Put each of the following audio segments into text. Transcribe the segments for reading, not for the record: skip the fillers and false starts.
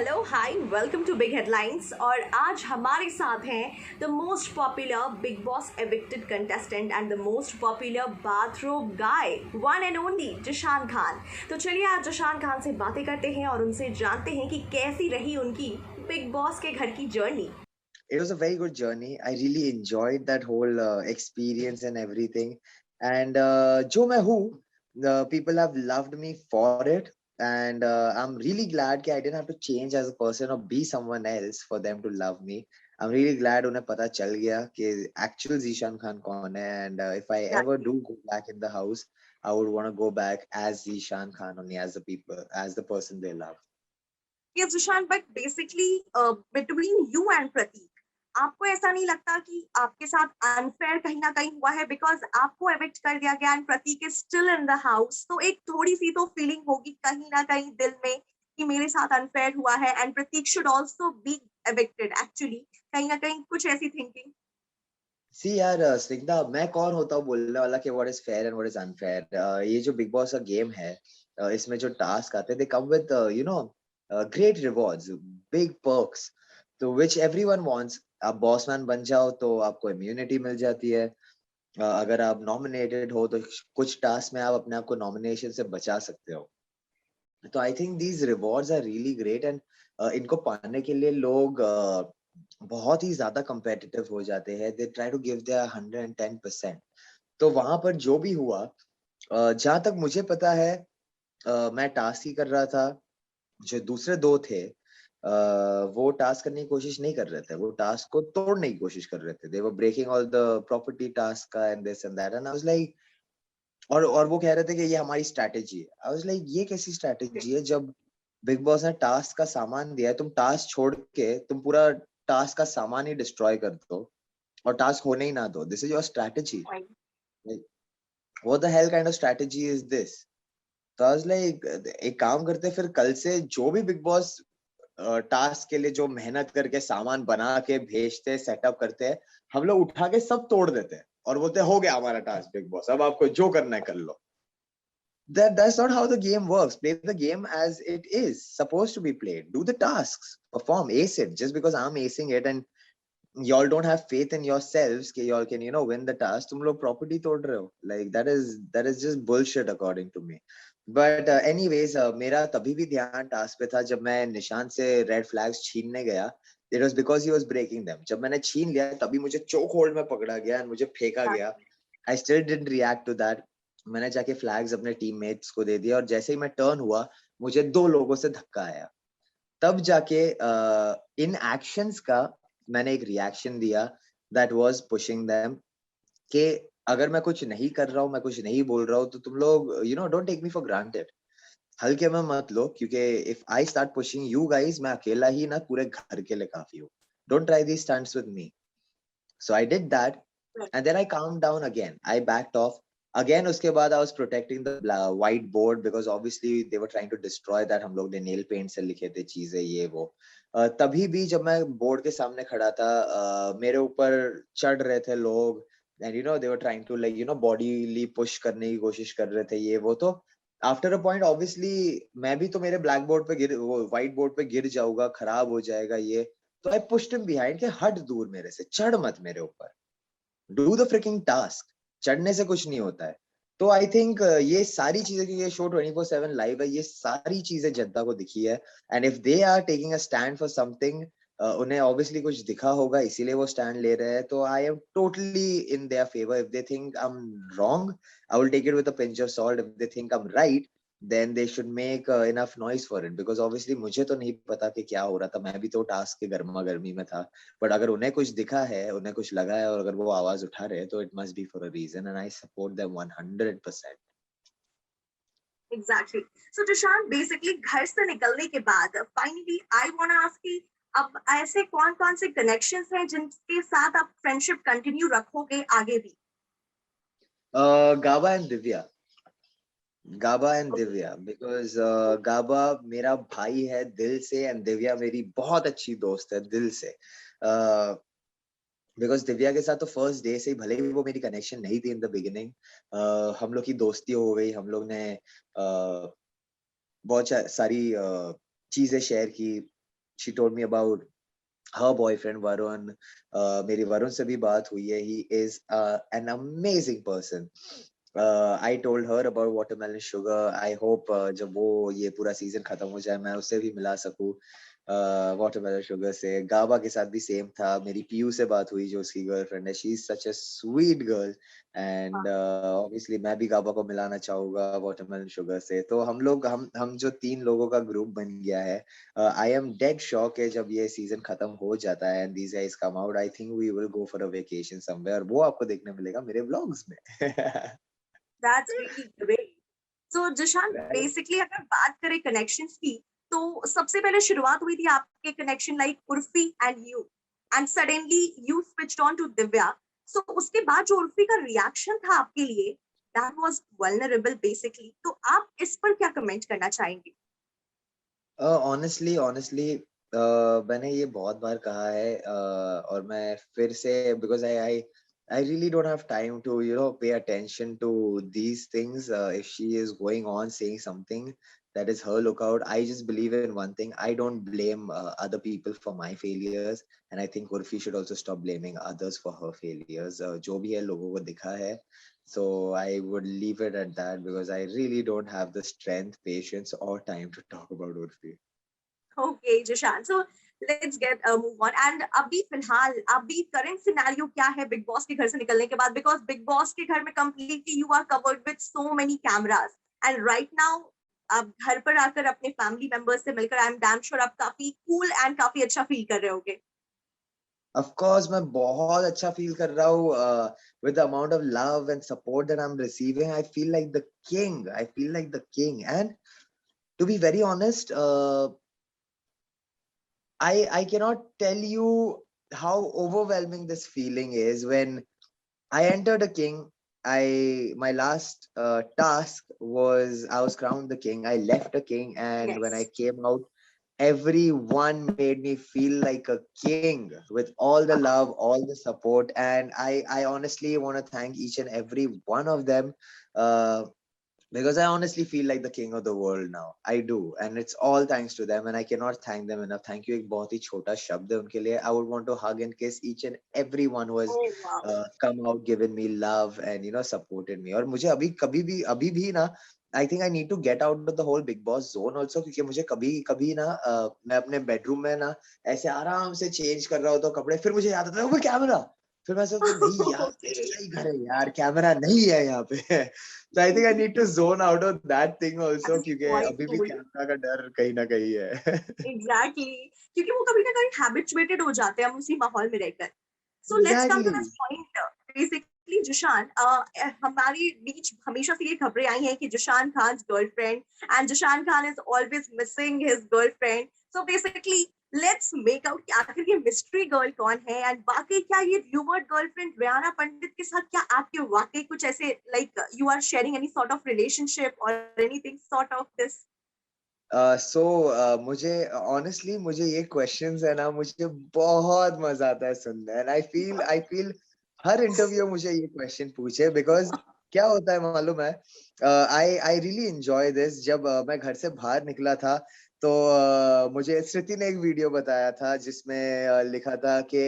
Hello hi welcome to big headlines. और आज हमारे साथ हैं the most popular Bigg Boss evicted contestant and the most popular bathroom guy one and only Zeeshan Khan. तो चलिए आज जिशान खान से बातें करते हैं और उनसे जानते हैं कि कैसी रही उनकी बिग बॉस के घर की journey. It was a very good journey. I really enjoyed that whole experience and everything. And जो मैं हूँ, people have loved me for it. And I'm really glad that I didn't have to change as a person or be someone else for them to love me. I'm really glad उन्हें पता चल गया कि actual Zishan Khan कौन है. And if I ever do go back in the house, I would want to go back as Zishan Khan only, as the people, as the person they love. Yes, Jishan, but basically between you and Pratik, आपको ऐसा नहीं लगता कि आपके साथ unfair कहीं ना कहीं हुआ है बिकॉज आपको एविक्ट कर दिया गया and Prateek is still in the house, तो एक थोड़ी सी तो फीलिंग होगी कहीं ना कहीं दिल में कि मेरे साथ अनफेयर हुआ है and Prateek should also be evicted actually, कहीं ना कहीं कुछ ऐसी थिंकिंग। सी यार स्निग्धा, मैं कौन होता हूँ बोलने वाला कि what is fair and what is unfair. ये जो बिग बॉस का गेम है, इसमें जो टास्क आते हैं they come with great rewards, big perks, तो विच एवरीवन वांट्स। आप बॉसमैन बन जाओ तो आपको इम्यूनिटी मिल जाती है। अगर आप नॉमिनेटेड हो तो कुछ टास्क में आप अपने आप को नॉमिनेशन से बचा सकते हो। तो I think these rewards are really great and इनको पाने के लिए लोग बहुत ही ज्यादा competitive हो जाते हैं। They try to give their 110%। तो वहां पर जो भी हुआ, जहां तक मुझे पता है, मैं टास्क ही कर रहा था। जो दूसरे दो थे, वो टास्क करने की कोशिश नहीं कर रहे थे, वो टास्क को तोड़ने की कोशिश कर रहे थे। They were breaking all the property task का and this and that, and I was like, और वो कह रहे थे कि ये हमारी स्ट्रैटेजी है। आई वाज लाइक, ये कैसी स्ट्रैटेजी है? जब बिग बॉस ने टास्क का सामान दिया है, तुम टास्क छोड़ के तुम पूरा टास्क का सामान ही डिस्ट्रॉय कर दो और टास्क होने ही ना दो। This is your strategy? What the hell kind of strategy is this? तो आई वाज लाइक, एक काम करते, फिर कल से जो भी बिग बॉस टास्क के लिए जो मेहनत करके सामान बना के भेजते, सेटअप करते हैं, हम लोग उठा के सब तोड़ देते हैं और बोलते हैं, हो गया हमारा टास्क बिग बॉस, अब आपको जो करना है कर लो। That's not how the game works. Play the game as it is supposed to be played. Do the tasks, perform, ace it. Just because I'm acing it and y'all don't have faith in yourselves कि y'all can win the task, तुम लोग property तोड़ रहे हो. Like that is just bullshit according to me. But anyways, मेरा तभी भी ध्यान टास्क पे था जब मैं निशान से रेड फ्लैग्स छीनने गया. It was because he was breaking them. जब मैंने छीन लिया तभी मुझे चोक होल्ड में पकड़ा गया और मुझे फेंका गया. I still didn't react to that. मैंने जाके फ्लैग्स अपने टीममेट्स को दे दिया और जैसे ही मैं टर्न हुआ, मुझे दो लोगों से धक्का आया। तब जाके इन एक्शंस का मैंने एक रिएक्शन दिया, दैट वाज पुशिंग देम, कि अगर मैं कुछ नहीं कर रहा हूँ, मैं कुछ नहीं बोल रहा हूँ, तो तुम लोग don't take me for granted. हल्के में मत लो, क्योंकि if I start pushing you guys, मैं अकेला ही ना पूरे घर के लिए काफी हूँ। Don't try these stunts with me. So I did that, and then I calmed down again. I backed off. Again, उसके बाद I was protecting the white board because obviously they were trying to destroy that. हम लोग ने nail paint से लिखे थे चीजें ये वो। तभी भी जब मैं बोर्ड के सामने खड़ा था, मेरे ऊपर चढ़ रहे थे लोग, and they were trying to bodily push करने की कोशिश कर रहे थे ये वो। तो after a point obviously मैं भी तो मेरे black board पे गिर, वो white board पे गिर जाऊंगा, खराब हो जाएगा ये। तो आई पुश्ड हिम बिहाइंड कि हट दूर मेरे से, चढ़ मत मेरे ऊपर, डू द फ्रिकिंग टास्क। चढ़ने से कुछ नहीं होता है। तो आई थिंक ये सारी चीजें, क्योंकि ये शो 24/7 लाइव है, ये सारी चीजें जनता को दिखी है। And if they are taking a stand for something, उन्हें ऑब्वियसली कुछ दिखा होगा, इसीलिए वो स्टैंड ले रहे हैं। तो I am totally in their favour. If they think I am wrong, I will take it with a pinch of salt. If they think I am right, then they should make enough noise for it, because obviously मुझे तो नहीं पता कि क्या हो रहा था, मैं भी तो टास्क के गर्मा गर्मी में था। बट अगर उन्हें कुछ दिखा है, उन्हें कुछ लगा है, और अगर वो आवाज उठा रहे हैं, तो it must be for a reason, and I support them 100%। Exactly. So Zeeshan basically घर से निकलने के बाद फाइनली आई वांट आस्क कि अब ऐसे कौन कौन से कनेक्शंस हैं जिनके साथ आप फ्रेंडशिप कंटिन्यू रखोगे आगे भी। Gaba and Divya. Gaba and Divya, because Gaba मेरा भाई है दिल से, एंड दिव्या मेरी बहुत अच्छी दोस्त है दिल से। बिकॉज दिव्या के साथ तो फर्स्ट डे से ही, भले ही वो मेरी कनेक्शन नहीं थी इन द बिगिनिंग, हम लोग की दोस्ती हो गई। हम लोग ने बहुत सारी चीजें शेयर की। she told me about her boyfriend Varun. मेरी वरुण से भी बात हुई है. He is an amazing person. I told her about Watermelon Sugar. I hope जब वो ये पूरा सीजन खत्म हो जाए मैं उससे भी मिला सकूं. Watermelon Sugar से गाबा के साथ भी सेम था. मेरी पीयू से बात हुई जो उसकी गर्लफ्रेंड है. She is such a sweet girl. And obviously मैं भी गाबा को मिलाना चाहूंगा वाटरमेलन शुगर से. तो हम जो 3 लोगों का ग्रुप बन गया है. आई एम डेड शॉक है जब ये सीजन खत्म हो जाता है and these guys come out. I think we will go for a vacation somewhere. वो आपको देखने मिलेगा मेरे व्लॉग्स में. That's really great. So Zeeshan Right. Basically अगर बात करें कनेक्शंस की, तो सबसे पहले शुरुआत हुई थी आपके connection like Urfi and suddenly you switched on to Divya. So उसके बाद जो उर्फी का रिएक्शन था आपके लिए, दैट वाज वल्नरेबल बेसिकली. तो आप इस पर क्या कमेंट करना चाहेंगे? ऑनेस्टली मैंने ये बहुत बार कहा है और मैं फिर से because I really don't have time to pay attention to these things. If she is going on saying something, that is her lookout. I just believe in one thing. I don't blame other people for my failures, and I think Urfi should also stop blaming others for her failures. जो भी है लोगों को दिखा है. So I would leave it at that because I really don't have the strength, patience, or time to talk about Urfi. Okay, Jishan. So let's get a move on. And अभी फिलहाल अभी current scenario क्या है big boss के घर से निकलने के बाद? Because बिग बॉस के घर में completely you are covered with so many cameras. And right now आप घर पर आकर अपने फैमिली मेंबर्स से मिलकर आई एम डैम श्योर आप काफी कूल एंड काफी अच्छा फील कर रहे होगे. Of course, मैं बहुत अच्छा feel कर रहा हूँ. With the amount of love and support that I'm receiving, I feel like the king. I feel like the king. And to be very honest, I cannot tell you how overwhelming this feeling is. When I entered a king, my last task was I was crowned the king. I left a king, and when I Yes. came out, everyone made me feel like a king with all the love, all the support, and I honestly want to thank each and every one of them. Uh, because I honestly feel like the king of the world now. I do, and it's all thanks to them, and I cannot thank them enough. Thank you. एक बहुत ही छोटा शब्द है उनके लिए. I would want to hug and kiss each and everyone who has Oh wow. come out, given me love, and supported me. और मुझे अभी भी ना, I think I need to get out of the whole Big Boss zone also, क्योंकि मुझे कभी कभी ना मैं अपने बेडरूम में ना ऐसे आराम से चेंज कर रहा होता हूँ कपड़े, फिर मुझे याद आता है वो कैमरा. फिर मैं सोचता नहीं यार, Okay. सही घर है यार, कैमरा नहीं है यहाँ पे. So I think I need to zone out of that thing That also, is क्योंकि quite अभी भी cool. कैमरा का डर कहीं ना कहीं है. Exactly. क्योंकि वो कभी ना कभी हैबिचुएटेड हो जाते हैं हम उसी माहौल में रहकर. So let's come to Exactly. this point. Basically, Jishan, हमारी बीच हमेशा से ये खबरें आई हैं कि Jishan Khan's girlfriend and Jishan Khan is always missing his girlfriend. So basically, let's make out कि आखिर ये mystery girl कौन है and वाकई क्या ये rumored girlfriend रियाना पंडित के साथ क्या आपके वाकई कुछ ऐसे like you are sharing any sort of relationship or anything sort of this? मुझे honestly मुझे ये questions है ना, मुझे बहुत मजा आता है सुनने. And I feel her interview मुझे ये question पूछे, because क्या होता है मालूम है, I really enjoy this. जब मैं घर से बाहर निकला था तो मुझे स्मृति ने एक वीडियो बताया था जिसमें लिखा था कि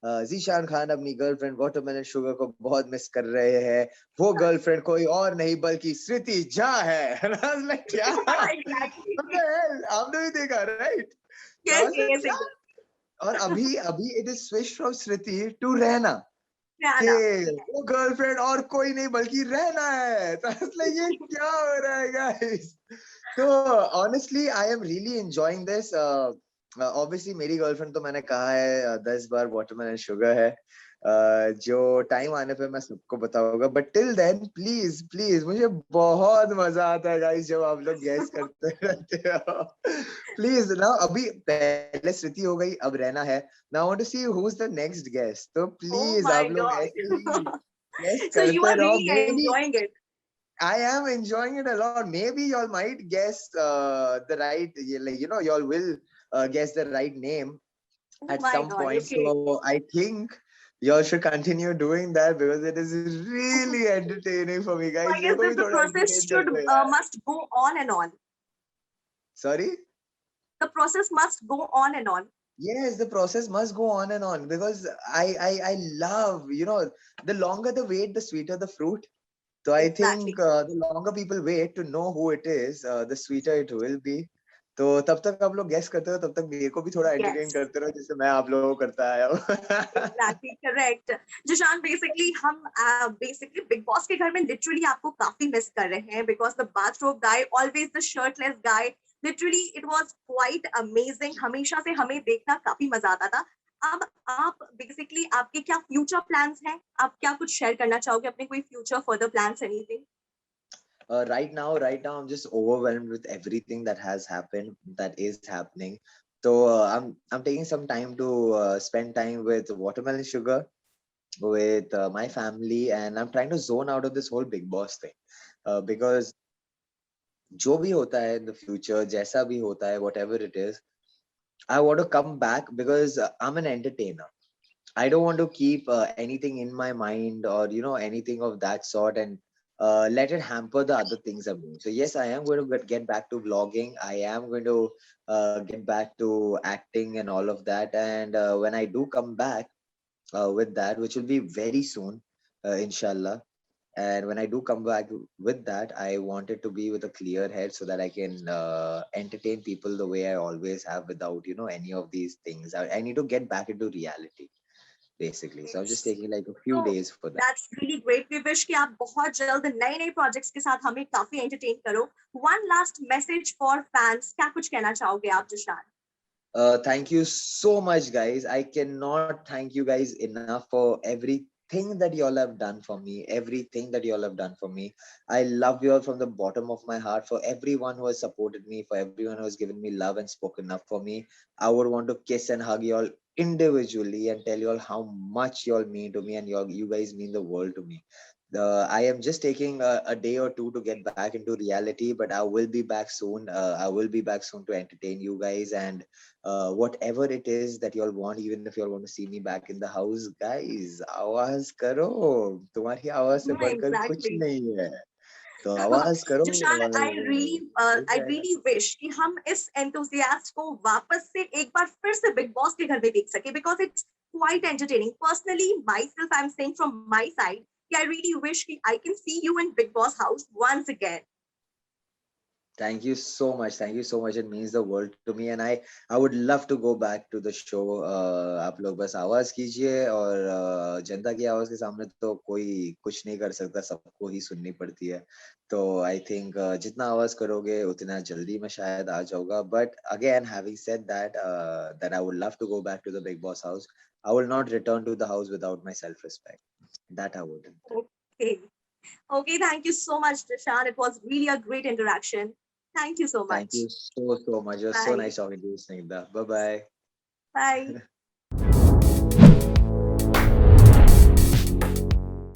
जीशान खान अपनी गर्लफ्रेंड वाटरमेलन शुगर को बहुत मिस कर रहे हैं. वो गर्लफ्रेंड कोई और नहीं बल्कि स्मृति झा है. And I was like, क्या? Exactly. What the hell? आपने भी देखा, right? So I Yes, was like, yes, क्या? exactly. और अभी अभी it is switched from Smriti to रहना, कि Rihanna. वो गर्लफ्रेंड और कोई नहीं बल्कि रहना है. तो I was like, ये क्या हो रहा है guys? So honestly, I am really enjoying this. Obviously मेरी गर्लफ्रेंड तो मैंने कहा है 10 बार वाटरमेलन शुगर है. जो टाइम आने पे मैं सबको बताऊंगा, but till then please please मुझे बहुत मजा आता है गाइस जब आप लोग गैस करते रहते हो. प्लीज ना, अभी पहले स्मृति हो गई, अब रहना है. Now I want to see who is the next guest. तो Oh प्लीज my आप लोग ऐसे ही God. गेस So you करते are रहो. really may be enjoying it. I am enjoying it a lot. Maybe y'all might guess the right, like y'all will guess the right name Oh at my some God. point. Okay. So I think y'all should continue doing that because it is really entertaining for me, So guys. I मेरे guess को भी the थोड़ा process entertain कर should दो यार. must go on and on. Sorry? the process must go on and on. Yes, the process must go on and on because I love, you know, the longer the wait, the sweeter the fruit. So I think Exactly. the longer people wait to know who it is, the sweeter it will be. तो तब तक आप लोग guess करते हो, तब तक मेरे को भी थोड़ा एंटरटेन Yes. करते रहो, जिससे मैं आप लोगों को करता आया हूँ. Exactly, correct. जिशान, basically हम basically Big Boss के घर में literally आपको काफी miss कर रहे हैं because the bathrobe guy, always the shirtless guy, literally it was quite amazing. हमेशा से हमें देखना काफी मजा आता था. अब आप basically आपके क्या future plans हैं? आप क्या कुछ share करना चाहोगे अपने कोई future further plans, anything? Right now, I'm just overwhelmed with everything that has happened, that is happening. So I'm taking some time to spend time with Watermelon Sugar, with my family, and I'm trying to zone out of this whole Big Boss thing, because जो भी होता है in the future, जैसा भी होता है, whatever it is, I want to come back because I'm an entertainer. I don't want to keep anything in my mind or anything of that sort, and let it hamper the other things I'm doing. So yes, I am going to get back to vlogging. I am going to get back to acting and all of that. And when I do come back with that, which will be very soon, inshallah. And when I do come back with that, I want it to be with a clear head so that I can entertain people the way I always have without any of these things. I need to get back into reality basically. So I'm just Yes. taking like a few So days for that. that's really great. We wish कि आप बहुत जल्द नए नए projects के साथ हमें काफी entertain करो. One last message for fans. क्या कुछ कहना चाहोगे आप, Zeeshan? Thank you so much, guys. I cannot thank you guys enough for everything that you all have done for me. Everything that you all have done for me. I love you all from the bottom of my heart. For everyone who has supported me, for everyone who has given me love and spoken up for me, I would want to kiss and hug you all individually and tell you all how much you all mean to me, and you guys mean the world to me. I am just taking a day or two to get back into reality, but I will be back soon. I will be back soon to entertain you guys, and whatever it is that you all want, even if you all want to see me back in the house, guys, आवाज करो. तुम्हारी आवाज से बढ़कर कुछ Exactly. नहीं है. तो आवाज करो जिशान, और हो I जाएगा. really wish कि हम इस enthusiast को वापस से एक बार फिर से Big Boss के घर में देख सके because it's quite entertaining. Personally, myself, I'm saying from my side, कि I really wish कि I can see you in Big Boss house once again. Thank you so much. Thank you so much. It means the world to me, and I would love to go back to the show. आप लोग बस आवाज कीजिए, और जनता की आवाज के सामने तो कोई कुछ नहीं कर सकता, सबको ही सुननी पड़ती है. तो I think जितना आवाज करोगे उतना जल्दी मैं शायद आ जाऊंगा. But again, having said that, that I would love to go back to the Big Boss house. I will not return to the house without my self-respect. That I wouldn't. Okay. Okay, thank you so much, Jishan. It was really a great interaction. Thank you so Thank much. you so much. It was so Bye. nice talking to you, Snigdha. Bye bye. Bye.